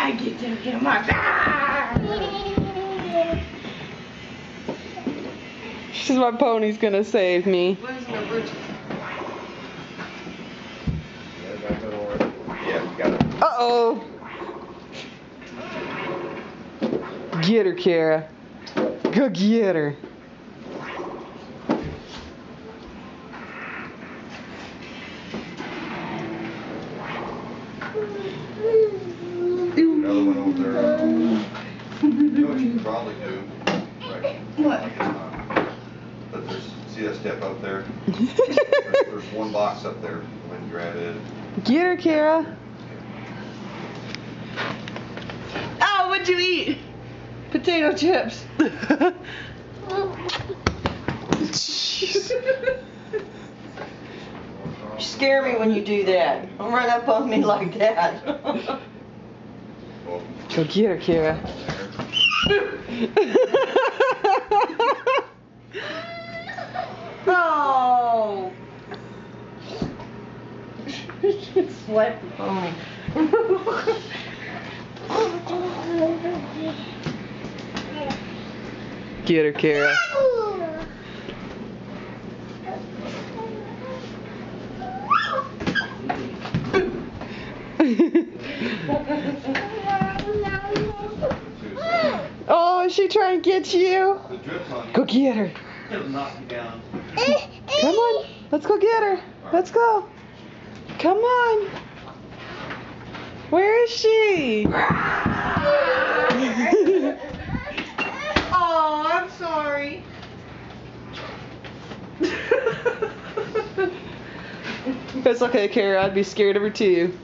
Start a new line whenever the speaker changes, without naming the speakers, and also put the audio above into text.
I get him my car.
She's my pony's gonna save me.
Where's my bridge?
Yeah, you got it.
Uh-oh. Get her, Kara. Go get her.
Another one over there. You know what you can probably do? Right.
What?
But see that step up there? there's one box up there. When you grab it.
Get her, Kara.
Oh, what'd you eat? Potato chips. You scare me when you do that. Don't run up on me like that.
Well,
Go get her, Kara.
Oh. Slap the pony.
Get her, Kara. Oh, is she trying to get you?
the drip's on you.
Go get her.
It'll knock you down.
Come on. Let's go get her. Let's go. Come on. Where is she?
Oh, I'm sorry.
It's okay, Kara. I'd be scared of her too.